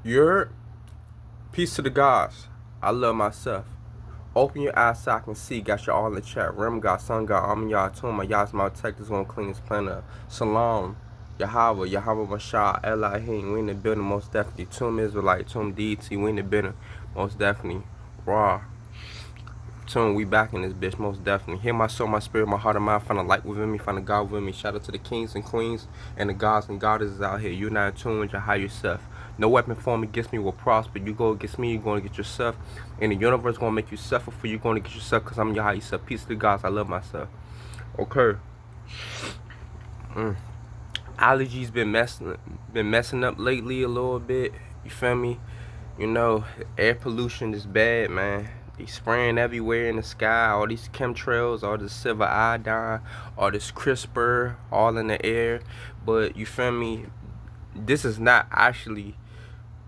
Your peace to the gods. I love myself. Open your eyes so I can see. Got you all in the chat. Rim God, Sun God, Amin Yah, Tuma, Yasma, Tech is gonna clean this planet. Salam, Yahweh, Yahweh Mashah, Elohim. We in the building most definitely. Tum Israelite, Tum deity. We in the building most definitely. Raw. Tum, we back in this bitch most definitely. Hear my soul, my spirit, my heart and mind. Find a light within me, find a God within me. Shout out to the kings and queens and the gods and goddesses out here. You're not in tune with your higher self. No weapon formed against me will prosper. You go against me, you're going to get yourself. And the universe going to make you suffer for you going to get yourself because I'm your higher self. Peace to the gods. I love myself. Okay. Allergies been messing up lately a little bit. You feel me? You know, air pollution is bad, man. They spraying everywhere in the sky. All these chemtrails, all this silver iodine, all this CRISPR, all in the air. But you feel me? This is not actually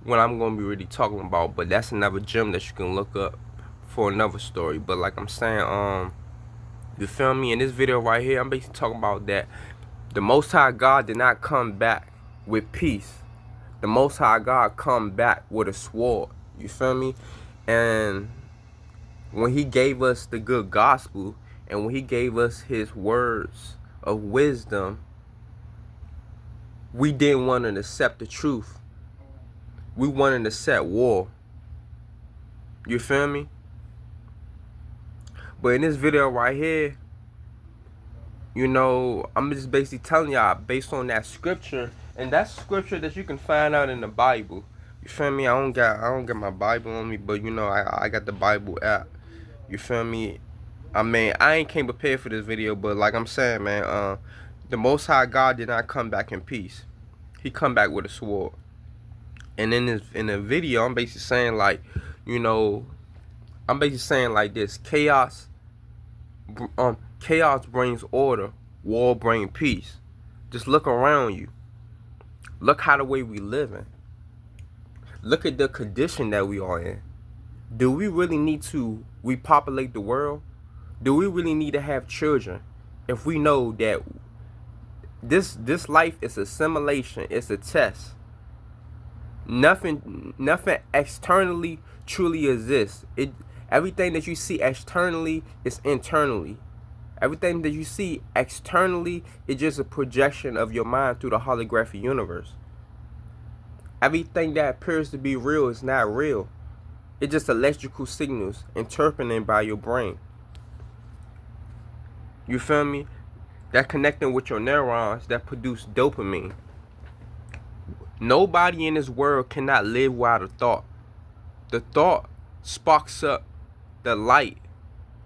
what I'm gonna be really talking about. But that's another gem that you can look up for another story. But like I'm saying, you feel me? In this video right here, I'm basically talking about that the Most High God did not come back with peace. The Most High God come back with a sword. You feel me? And when he gave us the good gospel and when he gave us his words of wisdom, we didn't want to accept the truth. We wanted to set war. You feel me? But in this video right here, you know, I'm just basically telling y'all based on that scripture, and that's scripture that you can find out in the Bible. You feel me? I don't got my Bible on me, but you know, I got the Bible app. You feel me? I mean, I ain't came prepared for this video, but like I'm saying, man, the Most High God did not come back in peace. He come back with a sword. And in the video, I'm basically saying like, you know, I'm basically saying like this: chaos brings order, war brings peace. Just look around you. Look how the way we living. Look at the condition that we are in. Do we really need to repopulate the world? Do we really need to have children if we know that this life is a simulation, it's a test? Nothing externally truly exists. Everything that you see externally is internally. Everything that you see externally is just a projection of your mind through the holographic universe. Everything that appears to be real is not real. It's just electrical signals interpreted by your brain. You feel me? That connecting with your neurons that produce dopamine. Nobody in this world cannot live without a thought. The thought sparks up the light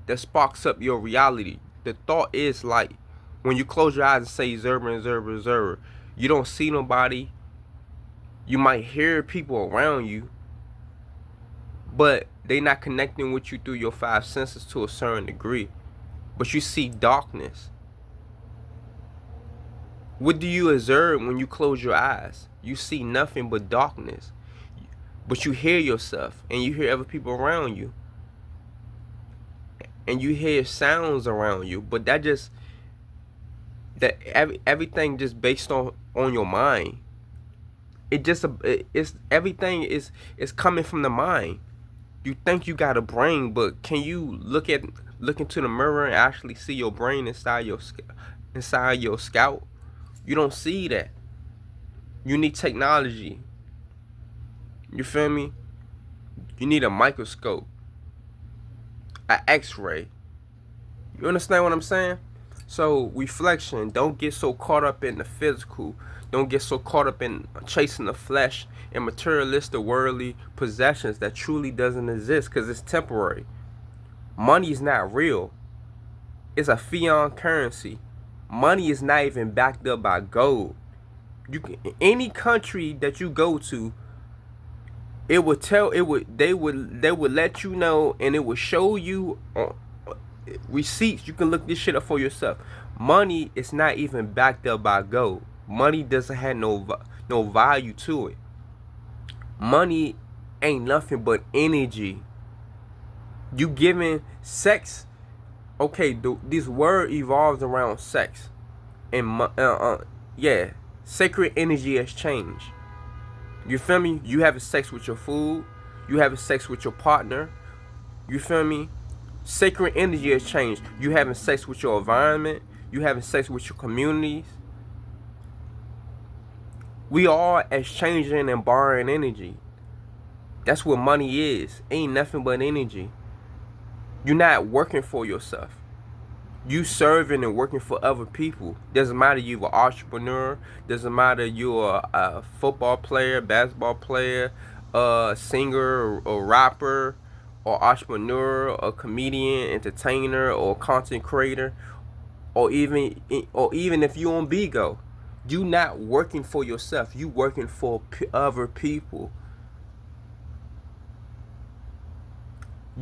that sparks up your reality. The thought is light. When you close your eyes and say Zerber and Zerber, Zerber, you don't see nobody. You might hear people around you, but they not connecting with you through your five senses to a certain degree. But you see darkness. What do you observe when you close your eyes? You see nothing but darkness. But you hear yourself and you hear other people around you. And you hear sounds around you. But everything just based on your mind. Everything is coming from the mind. You think you got a brain, but can you look into the mirror and actually see your brain inside your scalp? You don't see that. You need technology. You feel me? You need a microscope, an X-ray. You understand what I'm saying? So reflection. Don't get so caught up in the physical. Don't get so caught up in chasing the flesh and materialistic worldly possessions that truly doesn't exist because it's temporary. Money is not real. It's a fiat currency. Money is not even backed up by gold. Any country that you go to, they would let you know, and it would show you receipts. You can look this shit up for yourself. Money is not even backed up by gold. Money doesn't have no value to it. Money ain't nothing but energy. You giving sex. Okay, this word evolves around sex, and yeah, sacred energy exchange. You feel me? You having sex with your food. You having sex with your partner. You feel me? Sacred energy has changed. You having sex with your environment. You having sex with your communities. We are exchanging and borrowing energy. That's what money is. Ain't nothing but energy. You're not working for yourself. You serving and working for other people. Doesn't matter you're an entrepreneur. Doesn't matter you're a football player, basketball player, a singer, or rapper, or entrepreneur, or comedian, entertainer, or content creator, or even if you on Bigo. You not working for yourself. You working for other people.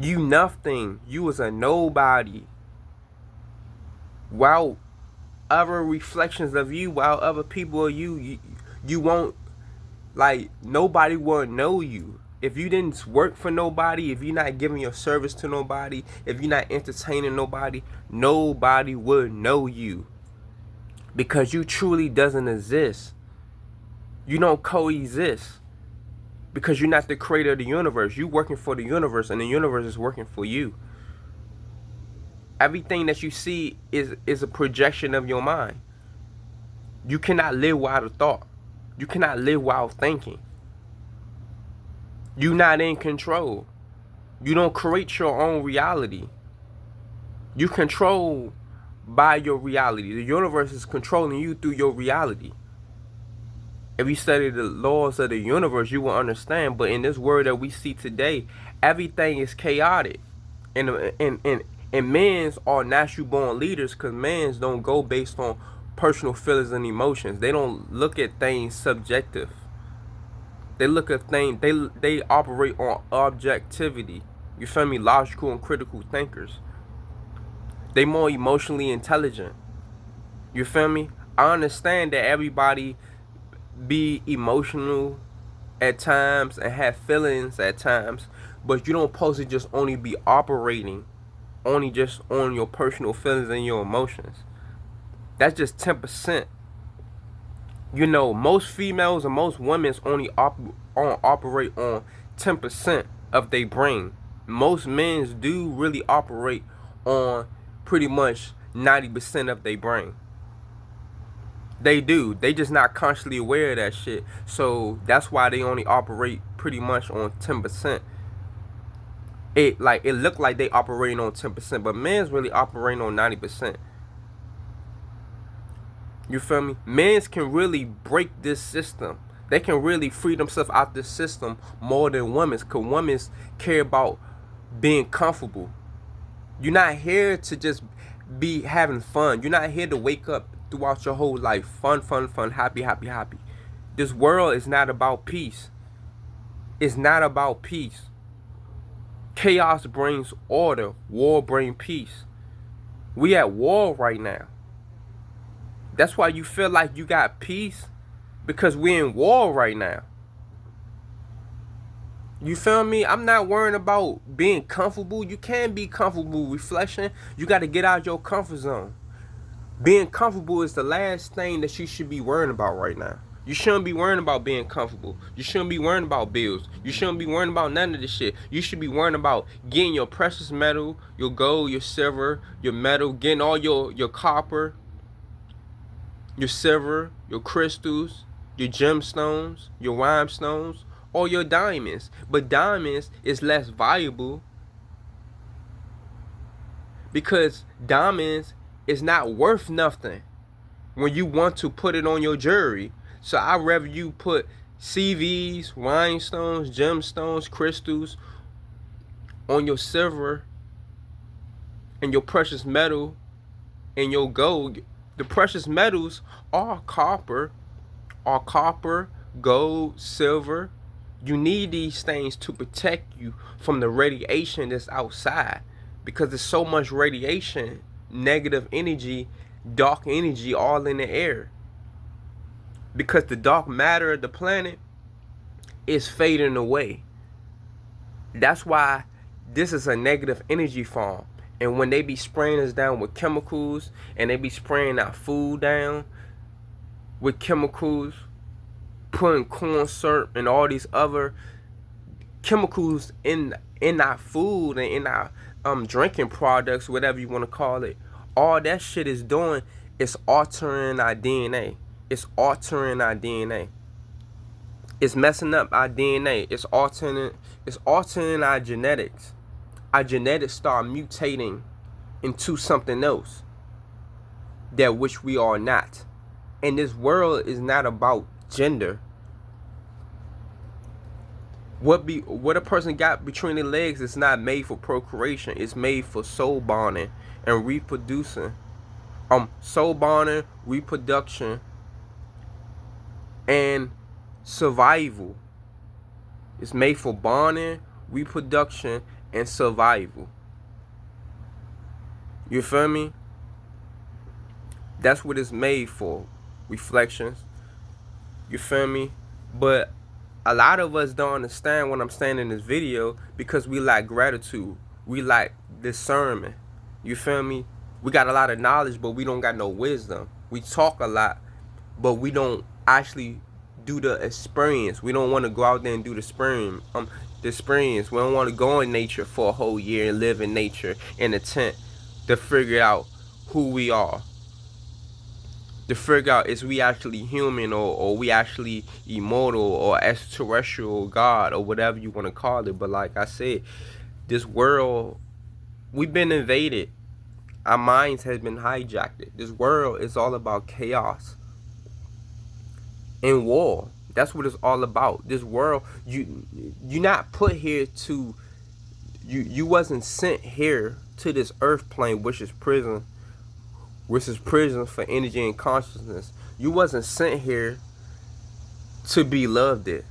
You nothing. You was a nobody. While other reflections of you, while other people are you won't, like, nobody will know you. If you didn't work for nobody, if you're not giving your service to nobody, if you're not entertaining nobody, nobody would know you. Because you truly doesn't exist. You don't coexist. Because you're not the creator of the universe. You working for the universe, and the universe is working for you. Everything that you see is a projection of your mind. You cannot live without a thought. You cannot live without thinking. You're not in control. You don't create your own reality. You control by your reality. The universe is controlling you through your reality. If you study the laws of the universe, you will understand. But in this world that we see today, everything is chaotic. And men's are natural born leaders, because men's don't go based on personal feelings and emotions. They don't look at things subjective. They look at things, they operate on objectivity. You feel me? Logical and critical thinkers. They more emotionally intelligent. You feel me? I understand that everybody be emotional at times and have feelings at times, but you don't supposed to just only be operating only just on your personal feelings and your emotions. That's just 10%. You know, most females and most women only operate on 10% of their brain. Most men do really operate on pretty much 90% of their brain. They do. They just not consciously aware of that shit. So that's why they only operate pretty much on 10%. It look like they operating on 10%, but men's really operating on 90%. You feel me? Men's can really break this system. They can really free themselves out this system more than women's, because women's care about being comfortable. You're not here to just be having fun. You're not here to wake up throughout your whole life fun, happy. This world is not about peace. It's not about peace. Chaos brings order. War brings peace. We at war right now. That's why you feel like you got peace, because we're in war right now. You feel me? I'm not worrying about being comfortable. You can be comfortable. Reflection. You got to get out of your comfort zone. Being comfortable is the last thing that you should be worrying about right now. You shouldn't be worrying about being comfortable. You shouldn't be worrying about bills. You shouldn't be worrying about none of this shit. You should be worrying about getting your precious metal, your gold, your silver, your metal, getting all your copper, your silver, your crystals, your gemstones, your rhinestones, or your diamonds. But diamonds is less valuable, because diamonds is not worth nothing when you want to put it on your jewelry. So I'd rather you put CVs, rhinestones, gemstones, crystals on your silver and your precious metal and your gold. The precious metals are copper, gold, silver. You need these things to protect you from the radiation that's outside, because there's so much radiation, negative energy, dark energy all in the air. Because the dark matter of the planet is fading away. That's why this is a negative energy form. And when they be spraying us down with chemicals, and they be spraying our food down with chemicals, putting corn syrup and all these other chemicals in our food and in our drinking products, whatever you want to call it. All that shit is doing is altering our DNA. It's altering our DNA. It's messing up our DNA. It's altering our genetics. Our genetics start mutating into something else that which we are not. And this world is not about gender. What a person got between their legs is not made for procreation. It's made for soul bonding and reproducing. Soul bonding, reproduction, and survival. It's made for bonding, reproduction, and survival. You feel me? That's what it's made for. Reflections. You feel me? But a lot of us don't understand what I'm saying in this video because we lack gratitude. We lack discernment. You feel me? We got a lot of knowledge, but we don't got no wisdom. We talk a lot, but we don't actually do the experience. We don't want to go out there and do the experience. We don't want to go in nature for a whole year and live in nature in a tent to figure out who we are. To figure out is we actually human or we actually immortal or extraterrestrial God or whatever you want to call it. But like I said, this world, we've been invaded. Our minds have been hijacked. This world is all about chaos and war. That's what it's all about. This world, you're not put here to, you wasn't sent here to this earth plane, which is prison for energy and consciousness. You wasn't sent here to be loved it.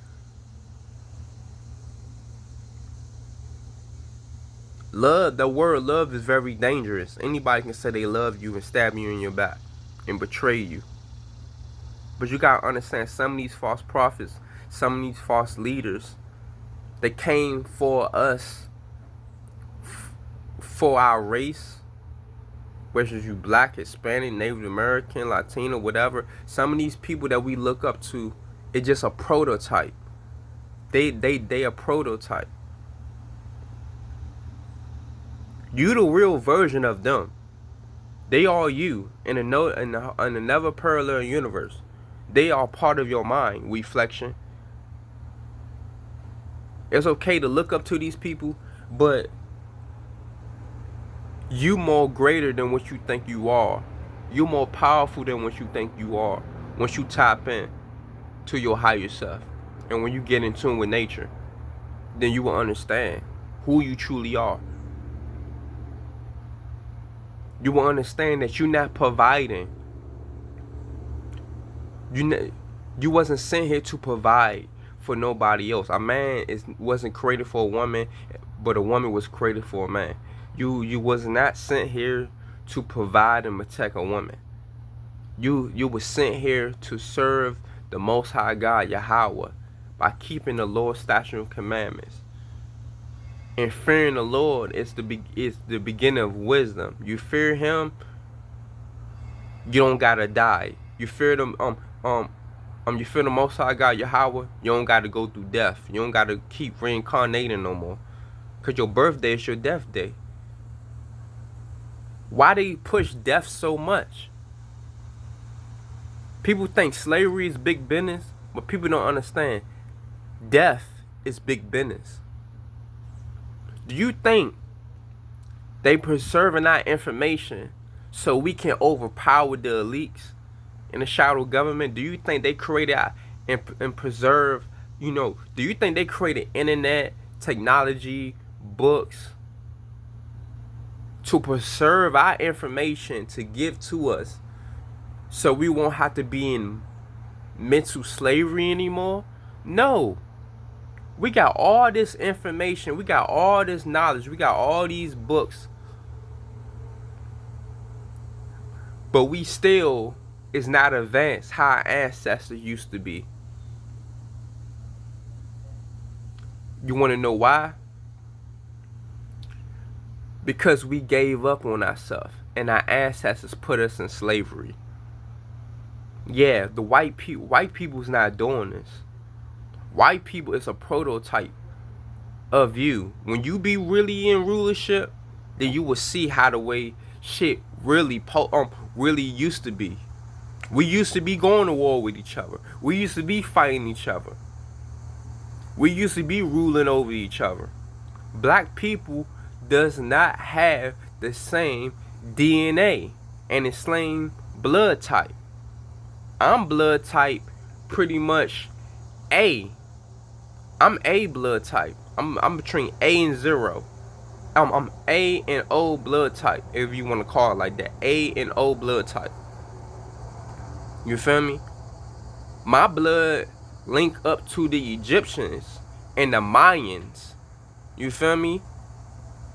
Love, the word love is very dangerous. Anybody can say they love you and stab you in your back and betray you. But you gotta understand, some of these false prophets, some of these false leaders, they came for us, for our race, whether you black, Hispanic, Native American, Latino, whatever. Some of these people that we look up to, it's just a prototype. They a prototype. You the real version of them. They are you in another parallel universe. They are part of your mind, reflection. It's okay to look up to these people, but you more greater than what you think you are. You're more powerful than what you think you are. Once you tap in to your higher self, and when you get in tune with nature, then you will understand who you truly are. You will understand that you're not providing. You wasn't sent here to provide for nobody else. A man wasn't created for a woman, but a woman was created for a man. You was not sent here to provide and protect a woman. You was sent here to serve the Most High God, Yahweh, by keeping the Lord's statutes and commandments. And fearing the Lord is the beginning of wisdom. You fear Him, you don't gotta die. You fear them, you fear the Most High God, Yahweh, you don't gotta go through death. You don't gotta keep reincarnating no more, cause your birthday is your death day. Why they push death so much? People think slavery is big business, but people don't understand. Death is big business. Do you think they preserving our information so we can overpower the elites in the shadow government? Do you think they created and preserve, do you think they created internet, technology, books to preserve our information to give to us so we won't have to be in mental slavery anymore? No. We got all this information, we got all this knowledge, we got all these books, but we still is not advanced how our ancestors used to be. You want to know why? Because we gave up on ourselves and our ancestors put us in slavery. Yeah, the white people's not doing this. White people is a prototype of you. When you be really in rulership, then you will see how the way shit really used to be. We used to be going to war with each other. We used to be fighting each other. We used to be ruling over each other. Black people does not have the same DNA and the same blood type. I'm blood type pretty much A. I'm A blood type. I'm between A and 0. I'm A and O blood type, if you want to call it like that. A and O blood type. You feel me? My blood link up to the Egyptians and the Mayans. You feel me?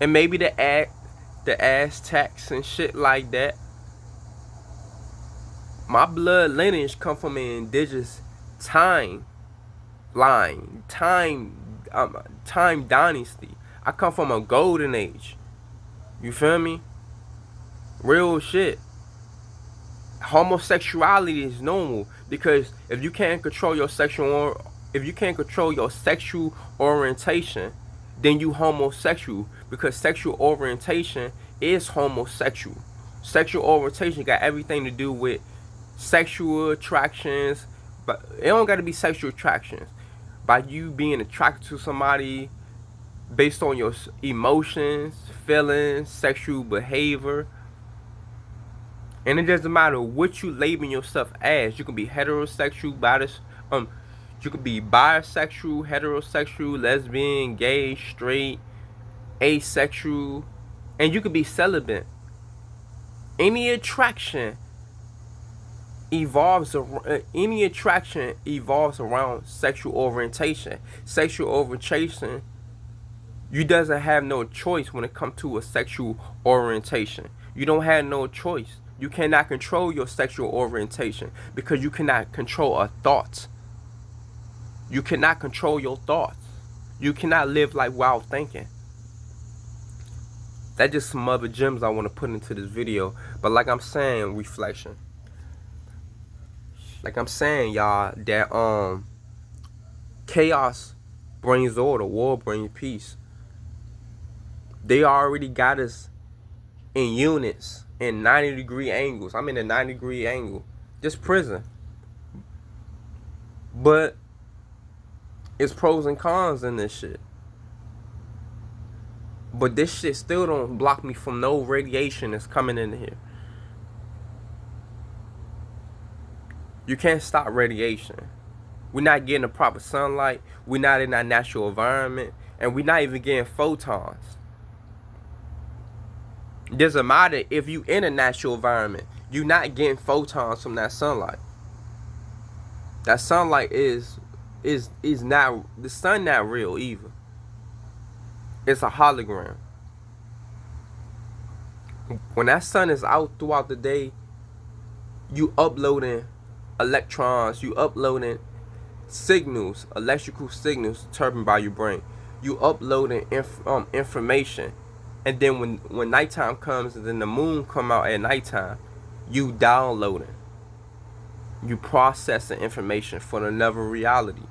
And maybe the Aztecs and shit like that. My blood lineage come from an indigenous time line, time dynasty. I come from a golden age. You feel me? Real shit. Homosexuality is normal because if you can't control your sexual orientation, then you homosexual, because sexual orientation is homosexual. Sexual orientation got everything to do with sexual attractions, but it don't got to be sexual attractions. By you being attracted to somebody based on your emotions, feelings, sexual behavior. And it doesn't matter what you label yourself as. You can be heterosexual, you could be bisexual, heterosexual, lesbian, gay, straight, asexual, and you could be celibate. Any attraction evolves around sexual orientation. Sexual orientation, you doesn't have no choice when it comes to a sexual orientation. You don't have no choice. You cannot control your sexual orientation because you cannot control a thought. You cannot control your thoughts. You cannot live like wild thinking. That's just some other gems I want to put into this video. But like I'm saying, reflection. Like I'm saying, y'all, that chaos brings order, war brings peace. They already got us in units in 90-degree angles. I'm in a 90-degree angle. Just prison. But it's pros and cons in this shit. But this shit still don't block me from no radiation that's coming in here. You can't stop radiation. We're not getting the proper sunlight. We're not in our natural environment. And we're not even getting photons. It doesn't matter if you in a natural environment. You're not getting photons from that sunlight. That sunlight is not, the sun not real either. It's a hologram. When that sun is out throughout the day, you uploading electrons, you uploading signals, electrical signals turbined by your brain. You uploading information. And then when nighttime comes and then the moon come out at nighttime, you downloading. You processing information for another reality.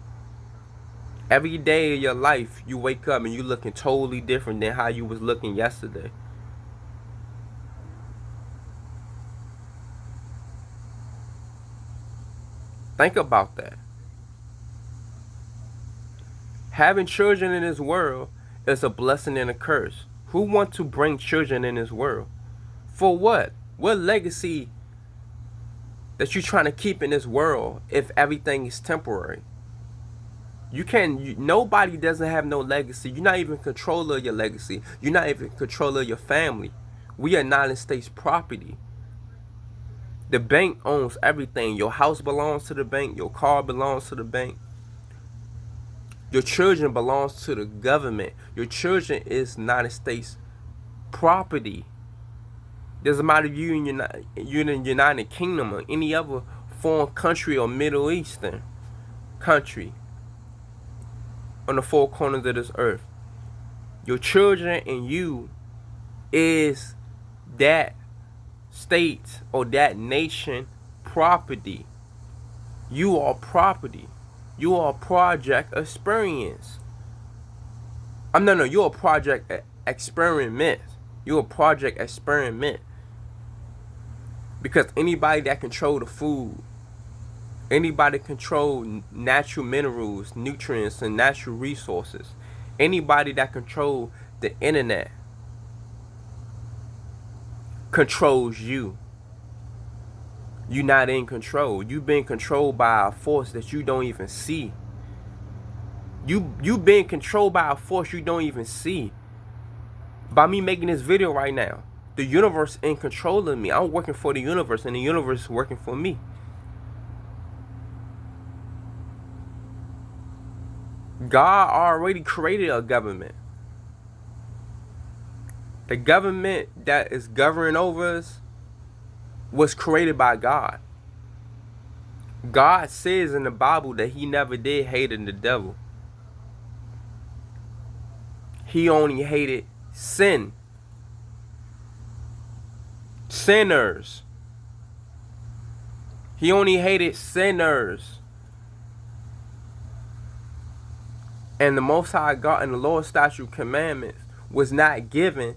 Every day of your life, you wake up and you looking totally different than how you was looking yesterday. Think about that. Having children in this world is a blessing and a curse. Who want to bring children in this world? For what? What legacy that you trying to keep in this world if everything is temporary? Nobody doesn't have no legacy. You're not even in control of your legacy. You're not even in control of your family. We are United States property. The bank owns everything. Your house belongs to the bank. Your car belongs to the bank. Your children belongs to the government. Your children is United States property. Doesn't matter if you're in the United Kingdom or any other foreign country or Middle Eastern country on the four corners of this earth. Your children and you is that state or that nation property. You are property. You are project experience. No, you're a project experiment. You're a project experiment. Because anybody that control the food, anybody control natural minerals, nutrients, and natural resources, anybody that control the internet controls you. You're not in control. You've been controlled by a force that you don't even see. You being controlled by a force you don't even see. By me making this video right now, the universe in control of me. I'm working for the universe, and the universe is working for me. God already created a government. The government that is governing over us was created by God. God says in the Bible that he never did hate the devil. He only hated sin. Sinners. He only hated sinners. And the Most High God and the Lord's statute commandments was not given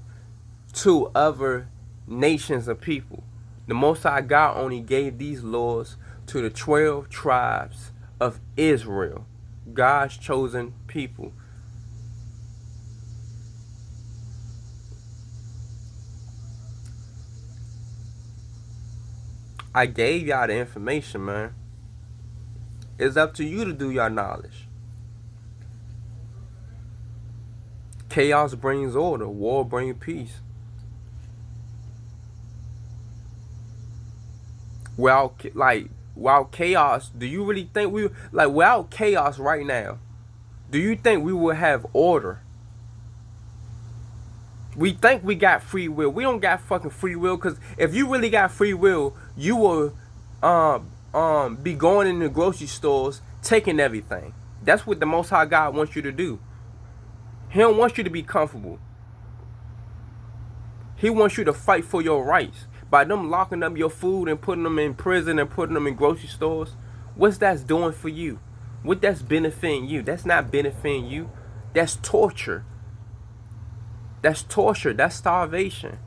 to other nations of people. The Most High God only gave these laws to the 12 tribes of Israel, God's chosen people. I gave y'all the information, man. It's up to you to do your knowledge. Chaos brings order. War brings peace. Without chaos, do you really think without chaos right now, do you think we will have order? We think we got free will. We don't got fucking free will, because if you really got free will, you will be going in the grocery stores taking everything. That's what the Most High God wants you to do. He don't want you to be comfortable. He wants you to fight for your rights. By them locking up your food and putting them in prison and putting them in grocery stores, what's that's doing for you? What that's benefiting you? That's not benefiting you. That's torture. That's torture. That's starvation.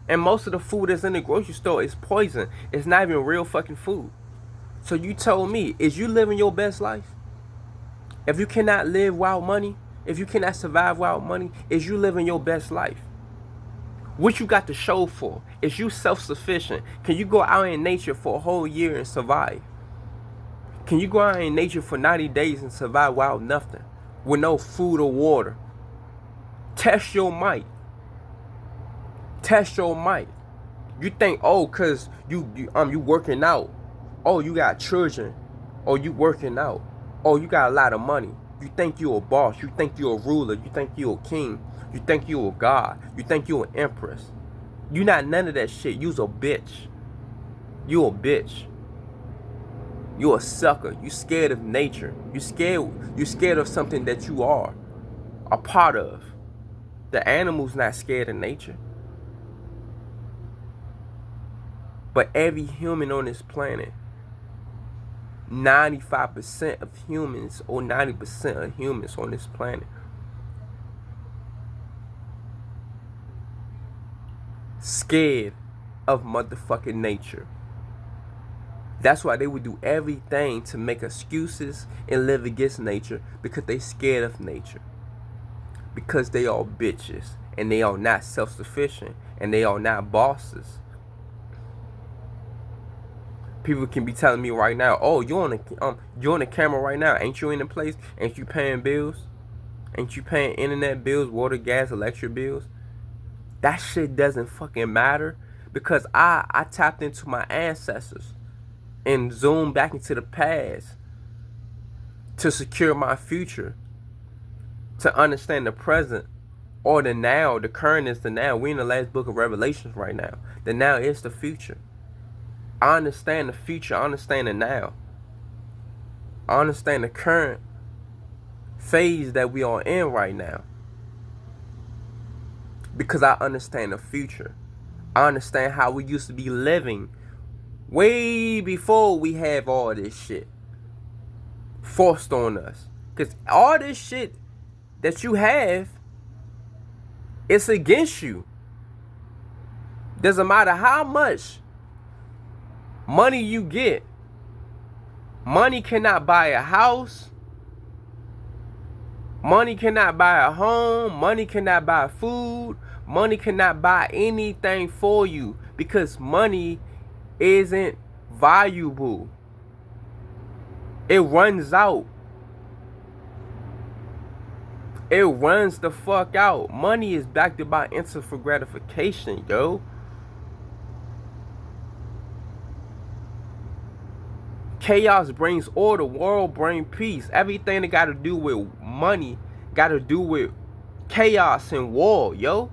And most of the food that's in the grocery store is poison. It's not even real fucking food. So you told me, is you living your best life? If you cannot live without money, if you cannot survive without money, is you living your best life? What you got to show for? Is you self-sufficient? Can you go out in nature for a whole year and survive? Can you go out in nature for 90 days and survive without nothing? With no food or water? Test your might. Test your might. You think, oh, cause you working out. Oh, you got children. Oh, you working out. Oh, you got a lot of money. You think you a boss. You think you a ruler. You think you a king. You think you a god. You think you an empress. You not none of that shit. You's a bitch. You a bitch. You a sucker. You scared of nature. You scared of something that you are a part of. The animal's not scared of nature. But every human on this planet, 95% of humans or 90% of humans on this planet scared of motherfucking nature. That's why they would do everything to make excuses and live against nature, because they scared of nature. Because they are bitches and they are not self-sufficient and they are not bosses. People can be telling me right now, oh, you're on the camera right now. Ain't you in the place? Ain't you paying bills? Ain't you paying internet bills, water, gas, electric bills? That shit doesn't fucking matter, because I tapped into my ancestors and zoomed back into the past to secure my future, to understand the present or the now. The current is the now. We're in the last book of Revelations right now. The now is the future. I understand the future. I understand the now. I understand the current phase that we are in right now, because I understand the future. I understand how we used to be living way before we have all this shit. forced on us. Because all this shit that you have, it's against you. Doesn't matter how much money you get. Money cannot buy a house. Money cannot buy a home. Money cannot buy food. Money cannot buy anything for you because money isn't valuable. It runs out. It runs the fuck out. Money is backed by instant for gratification, yo. Chaos brings order. World brings peace. Everything that got to do with money got to do with chaos and war, yo.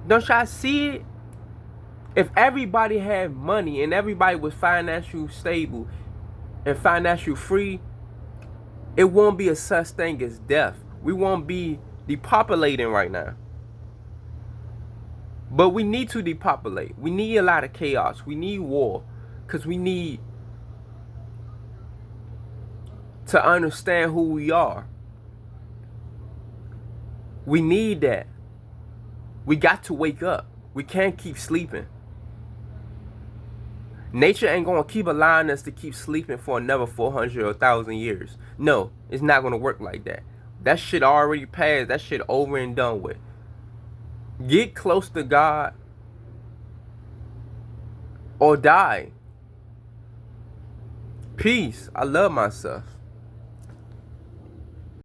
Don't y'all see it? If everybody had money and everybody was financially stable and financially free, it won't be a such thing as death. We won't be depopulating right now. But we need to depopulate. We need a lot of chaos. We need war. Because we need to understand who we are. We need that. We got to wake up. We can't keep sleeping. Nature ain't going to keep allowing us to keep sleeping for another 400 or 1,000 years. No, it's not going to work like that. That shit already passed. That shit over and done with. Get close to God or die. Peace. I love myself.